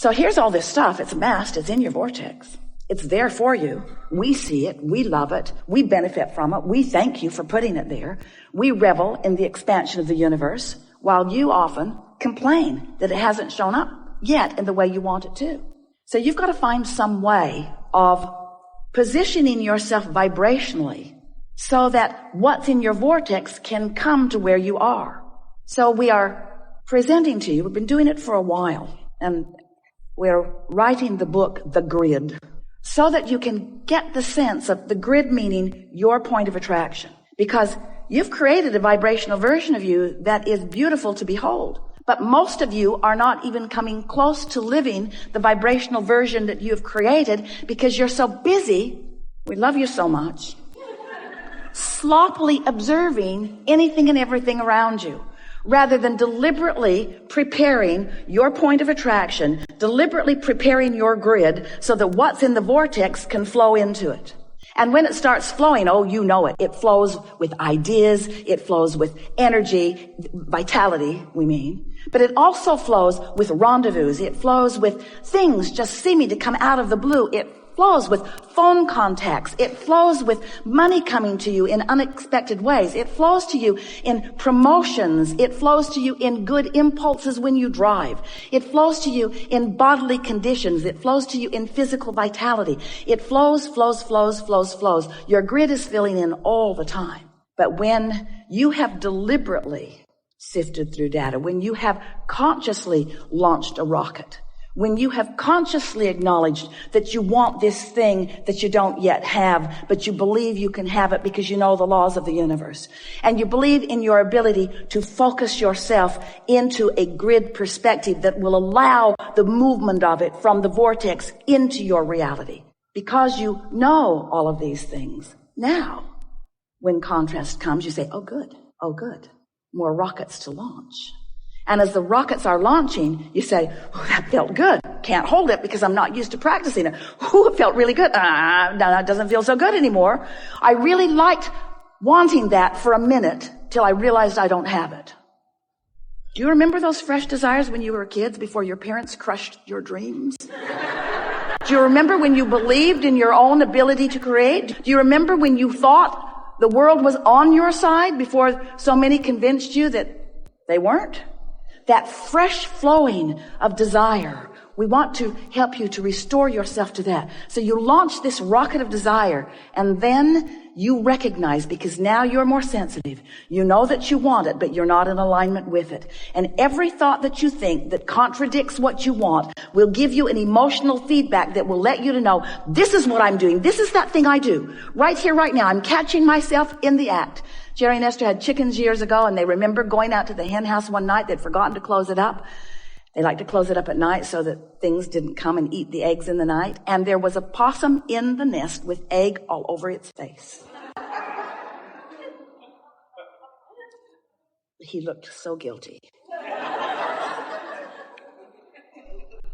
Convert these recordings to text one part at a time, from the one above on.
So here's all this stuff. It's amassed. It's in your vortex. It's there for you. We see it. We love it. We benefit from it. We thank you for putting it there. We revel in the expansion of the universe, while you often complain that it hasn't shown up yet in the way you want it to. So you've got to find some way of positioning yourself vibrationally so that what's in your vortex can come to where you are. So we are presenting to you, we've been doing it for a while, and we're writing the book, The Grid, so that you can get the sense of the grid meaning your point of attraction. Because you've created a vibrational version of you that is beautiful to behold. But most of you are not even coming close to living the vibrational version that you've created because you're so busy, we love you so much, sloppily observing anything and everything around you, rather than deliberately preparing your point of attraction, deliberately preparing your grid so that what's in the vortex can flow into it. And when it starts flowing, oh, you know it. It flows with ideas. It flows with energy, vitality, we mean. But it also flows with rendezvous. It flows with things just seeming to come out of the blue. It flows with phone contacts. It flows with money coming to you in unexpected ways. It flows to you in promotions. It flows to you in good impulses when you drive. It flows to you in bodily conditions. It flows to you in physical vitality. It flows. Your grid is filling in all the time. But when you have deliberately sifted through data, when you have consciously launched a rocket, when you have consciously acknowledged that you want this thing that you don't yet have, but you believe you can have it because you know the laws of the universe, and you believe in your ability to focus yourself into a grid perspective that will allow the movement of it from the vortex into your reality, because you know all of these things. Now, when contrast comes, you say, oh good, more rockets to launch. And as the rockets are launching, you say, oh, that felt good. Can't hold it because I'm not used to practicing it. Oh, it felt really good. No, it doesn't feel so good anymore. I really liked wanting that for a minute till I realized I don't have it. Do you remember those fresh desires when you were kids before your parents crushed your dreams? Do you remember when you believed in your own ability to create? Do you remember when you thought the world was on your side before so many convinced you that they weren't? That fresh flowing of desire. We want to help you to restore yourself to that. So you launch this rocket of desire, and then you recognize, because now you're more sensitive. You know that you want it, but you're not in alignment with it. And every thought that you think that contradicts what you want will give you an emotional feedback that will let you to know, this is what I'm doing. This is that thing I do. Right here, right now. I'm catching myself in the act. Jerry and Esther had chickens years ago, and they remember going out to the hen house one night. They'd forgotten to close it up. They like to close it up at night so that things didn't come and eat the eggs in the night. And there was a possum in the nest with egg all over its face. He looked so guilty.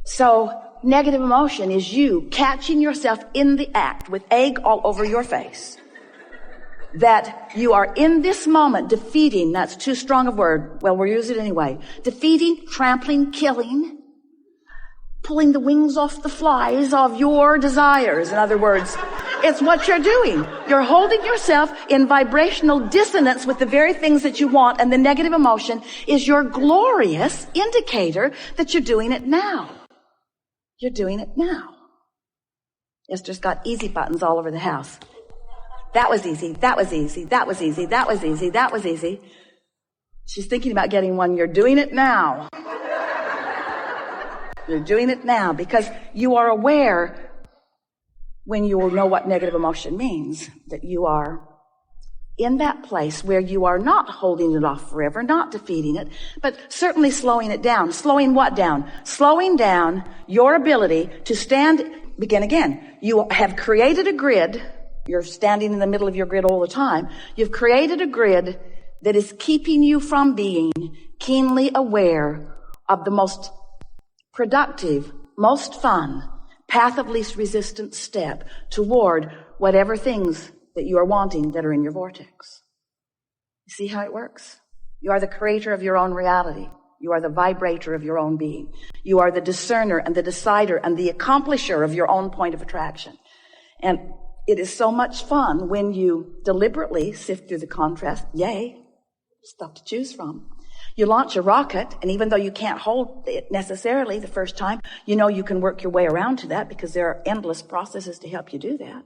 So negative emotion is you catching yourself in the act with egg all over your face. That you are in this moment defeating, that's too strong a word, well, we'll use it anyway, defeating, trampling, killing, pulling the wings off the flies of your desires. In other words, it's what you're doing. You're holding yourself in vibrational dissonance with the very things that you want, and the negative emotion is your glorious indicator that you're doing it now. You're doing it now. Esther's got easy buttons all over the house. That was easy. That was easy. That was easy. That was easy. That was easy. She's thinking about getting one. You're doing it now. You're doing it now because you are aware when you will know what negative emotion means, that you are in that place where you are not holding it off forever, not defeating it, but certainly slowing it down. Slowing what down? Slowing down your ability to stand, begin again. You have created a grid. You're standing in the middle of your grid all the time. You've created a grid that is keeping you from being keenly aware of the most productive, most fun, path of least resistance step toward whatever things that you are wanting that are in your vortex. You see how it works? You are the creator of your own reality. You are the vibrator of your own being. You are the discerner and the decider and the accomplisher of your own point of attraction. And it is so much fun when you deliberately sift through the contrast. Yay, stuff to choose from. You launch a rocket, and even though you can't hold it necessarily the first time, you know you can work your way around to that because there are endless processes to help you do that.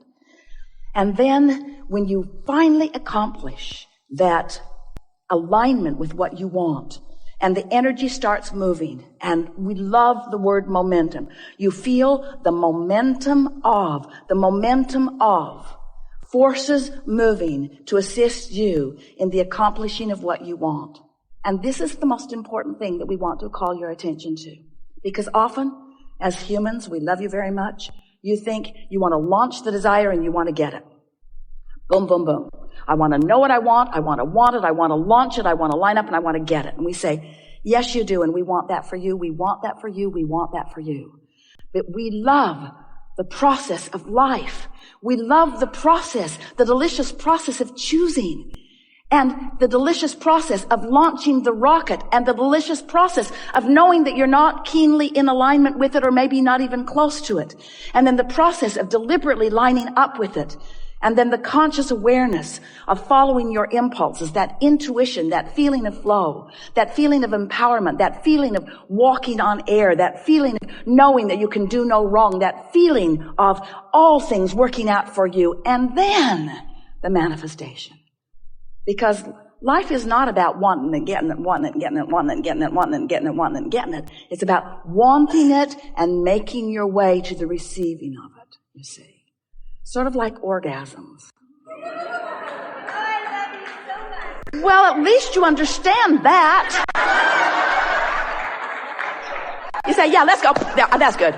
And then when you finally accomplish that alignment with what you want, and the energy starts moving, and we love the word momentum. You feel the momentum of forces moving to assist you in the accomplishing of what you want. And this is the most important thing that we want to call your attention to. Because often, as humans, we love you very much. You think you want to launch the desire and you want to get it. Boom, boom, boom. I want to know what I want it, I want to launch it, I want to line up, and I want to get it. And we say, yes, you do, and we want that for you, we want that for you, we want that for you. But we love the process of life. We love the process, the delicious process of choosing, and the delicious process of launching the rocket, and the delicious process of knowing that you're not keenly in alignment with it, or maybe not even close to it. And then the process of deliberately lining up with it. And then the conscious awareness of following your impulses, that intuition, that feeling of flow, that feeling of empowerment, that feeling of walking on air, that feeling of knowing that you can do no wrong, that feeling of all things working out for you, and then the manifestation. Because life is not about wanting and getting it, wanting and getting it, wanting and getting it, wanting and getting it, wanting and getting it. It's about wanting it and making your way to the receiving of it, you see. Sort of like orgasms. Well, at least you understand that. You say, yeah, let's go. Yeah, that's good.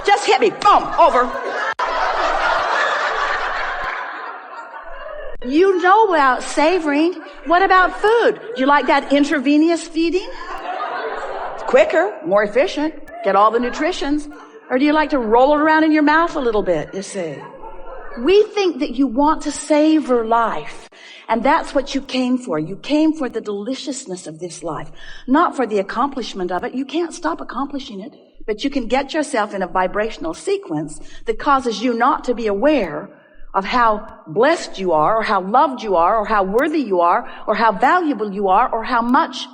Just hit me. Boom. Over. You know about savoring. What about food? Do you like that intravenous feeding? Quicker, more efficient, get all the nutritions. Or do you like to roll it around in your mouth a little bit, you see? We think that you want to savor life. And that's what you came for. You came for the deliciousness of this life, not for the accomplishment of it. You can't stop accomplishing it, but you can get yourself in a vibrational sequence that causes you not to be aware of how blessed you are, or how loved you are, or how worthy you are, or how valuable you are, or how much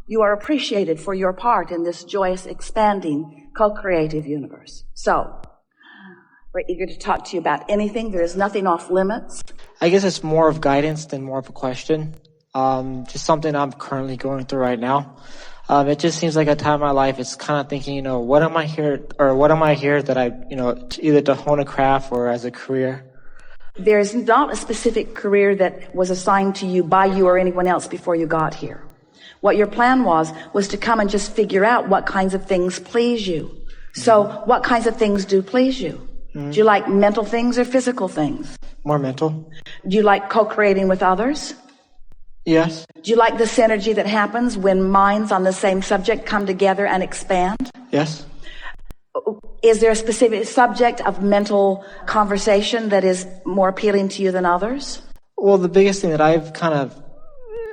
you are appreciated for your part in this joyous, expanding, co-creative universe. So, we're eager to talk to you about anything. There is nothing off limits. I guess it's more of guidance than more of a question. Just something I'm currently going through right now. It just seems like a time in my life, it's kind of thinking, what am I here that I, either to hone a craft or as a career? There's not a specific career that was assigned to you by you or anyone else before you got here. What your plan was to come and just figure out what kinds of things please you. So what kinds of things do please you? Mm-hmm. Do you like mental things or physical things? More mental. Do you like co-creating with others? Yes. Do you like the synergy that happens when minds on the same subject come together and expand? Yes. Is there a specific subject of mental conversation that is more appealing to you than others? Well, the biggest thing that I've kind of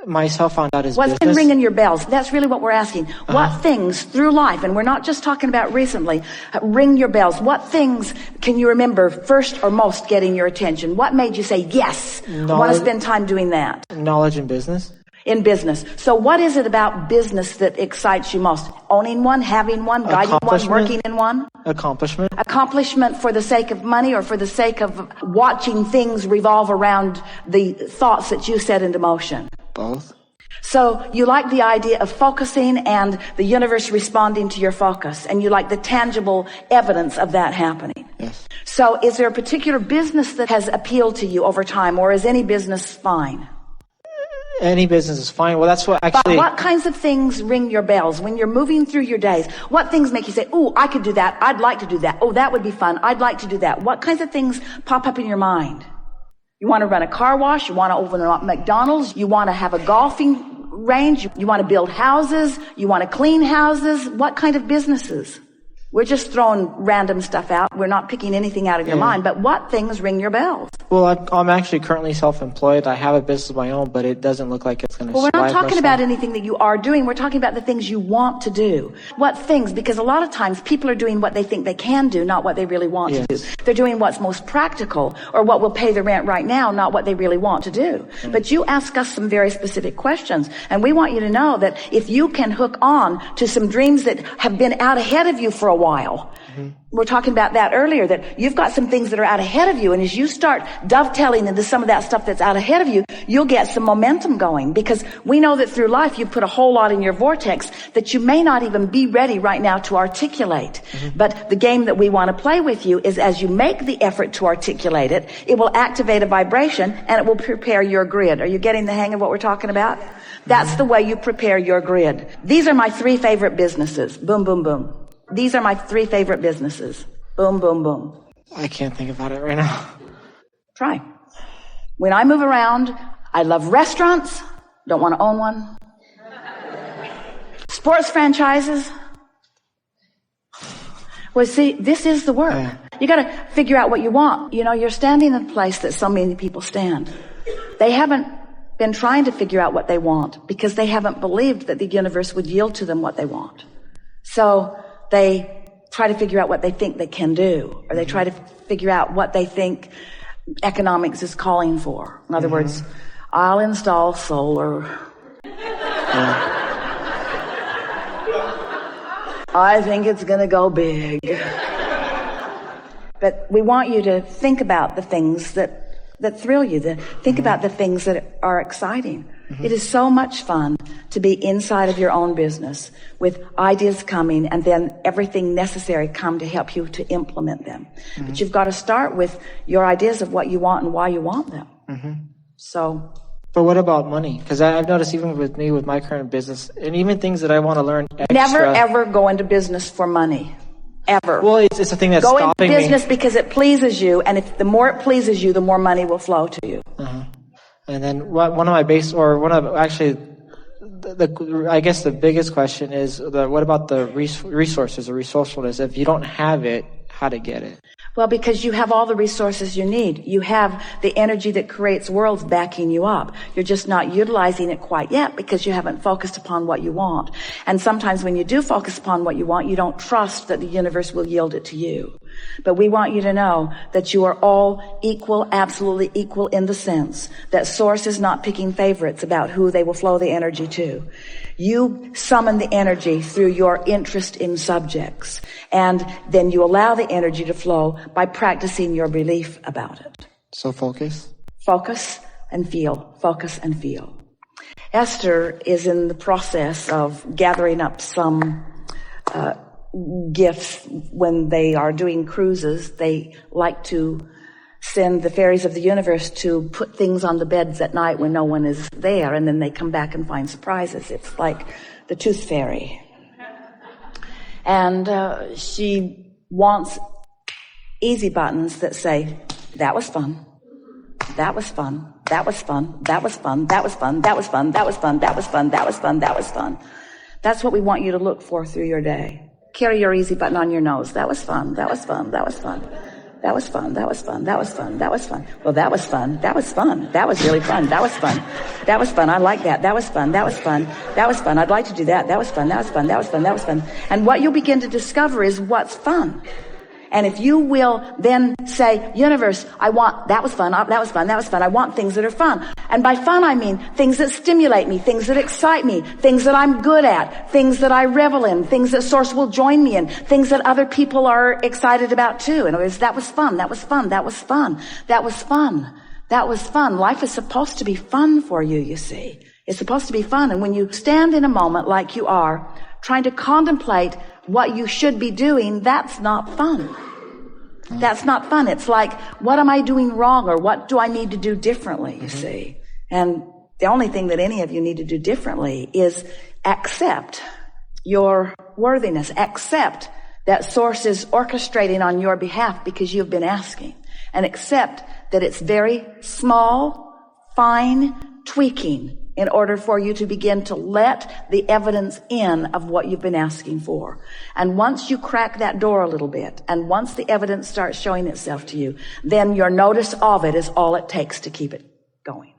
myself found out is what's business. Been ringing your bells? That's really what we're asking. What things through life, and we're not just talking about recently, ring your bells? What things can you remember first or most getting your attention? What made you say, yes, I want to spend time doing that? Knowledge in business. In business. So what is it about business that excites you most? Owning one, having one, guiding one, working in one? Accomplishment. Accomplishment for the sake of money, or for the sake of watching things revolve around the thoughts that you set into motion? Both. So you like the idea of focusing and the universe responding to your focus, and you like the tangible evidence of that happening. Yes. So is there a particular business that has appealed to you over time, or is any business fine? Any business is fine. Well, that's what actually... But what kinds of things ring your bells when you're moving through your days? What things make you say, oh, I could do that. I'd like to do that. Oh, that would be fun. I'd like to do that. What kinds of things pop up in your mind? You want to run a car wash. You want to open a McDonald's. You want to have a golfing range. You want to build houses. You want to clean houses. What kind of businesses? We're just throwing random stuff out. We're not picking anything out of your mind. But what things ring your bells? Well, I'm actually currently self-employed. I have a business of my own, but it doesn't look like it's going to survive. Well, we're not talking about anything that you are doing. We're talking about the things you want to do. What things? Because a lot of times people are doing what they think they can do, not what they really want to do. They're doing what's most practical or what will pay the rent right now, not what they really want to do. But you ask us some very specific questions, and we want you to know that if you can hook on to some dreams that have been out ahead of you for a while, we're talking about that earlier, that you've got some things that are out ahead of you, and as you start dovetailing into some of that stuff that's out ahead of you, you'll get some momentum going, because we know that through life you put a whole lot in your vortex that you may not even be ready right now to articulate. But the game that we want to play with you is, as you make the effort to articulate it, it will activate a vibration and it will prepare your grid. Are you getting the hang of what we're talking about? That's the way you prepare your grid. These are my 3 favorite businesses. Boom, boom, boom. These are my 3 favorite businesses. Boom, boom, boom. I can't think about it right now. Try. When I move around, I love restaurants. Don't want to own one. Sports franchises. Well, see, this is the work. You got to figure out what you want. You know, you're standing in a place that so many people stand. They haven't been trying to figure out what they want because they haven't believed that the universe would yield to them what they want. So they try to figure out what they think they can do, or they try to figure out what they think economics is calling for. In other words, I'll install solar. I think it's going to go big. But we want you to think about the things that thrill you, think about the things that are exciting. It is so much fun to be inside of your own business with ideas coming and then everything necessary come to help you to implement them. But you've got to start with your ideas of what you want and why you want them. So. But what about money? Because I've noticed even with me, with my current business, and even things that I want to learn extra. Never, ever go into business for money. Ever. Well, it's a thing that's stopping me. Go into business because it pleases you, and if the more it pleases you, the more money will flow to you. And then I guess the biggest question is, what about the resources or resourcefulness? If you don't have it, how to get it? Well, because you have all the resources you need. You have the energy that creates worlds backing you up. You're just not utilizing it quite yet because you haven't focused upon what you want. And sometimes when you do focus upon what you want, you don't trust that the universe will yield it to you. But we want you to know that you are all equal, absolutely equal, in the sense that Source is not picking favorites about who they will flow the energy to. You summon the energy through your interest in subjects, and then you allow the energy to flow by practicing your belief about it. So focus and feel. Focus and feel. Esther is in the process of gathering up some gifts. When they are doing cruises, they like to send the fairies of the universe to put things on the beds at night when no one is there, and then they come back and find surprises. It's like the tooth fairy. And she wants easy buttons that say, that was fun, that was fun, that was fun, that was fun, that was fun, that was fun, that was fun, that was fun, that was fun, that was fun. That's what we want you to look for through your day. Carry your easy button on your nose. That was fun, that was fun, that was fun. That was fun, that was fun, that was fun, that was fun. Well, that was fun, that was fun, that was really fun, that was fun. That was fun, I like that, that was fun, that was fun, that was fun, I'd like to do that, that was fun, that was fun, that was fun, that was fun. And what you'll begin to discover is what's fun. And if you will then say, universe, I want, that was fun, that was fun, that was fun, I want things that are fun. And by fun, I mean things that stimulate me, things that excite me, things that I'm good at, things that I revel in, things that Source will join me in, things that other people are excited about too. In other words, that was fun, that was fun, that was fun, that was fun, that was fun. Life is supposed to be fun for you, you see. It's supposed to be fun. And when you stand in a moment like you are, trying to contemplate what you should be doing, that's not fun. That's not fun. It's like, what am I doing wrong, or what do I need to do differently, you see? And the only thing that any of you need to do differently is accept your worthiness. Accept that Source is orchestrating on your behalf because you've been asking. And accept that it's very small, fine tweaking in order for you to begin to let the evidence in of what you've been asking for. And once you crack that door a little bit, and once the evidence starts showing itself to you, then your notice of it is all it takes to keep it going.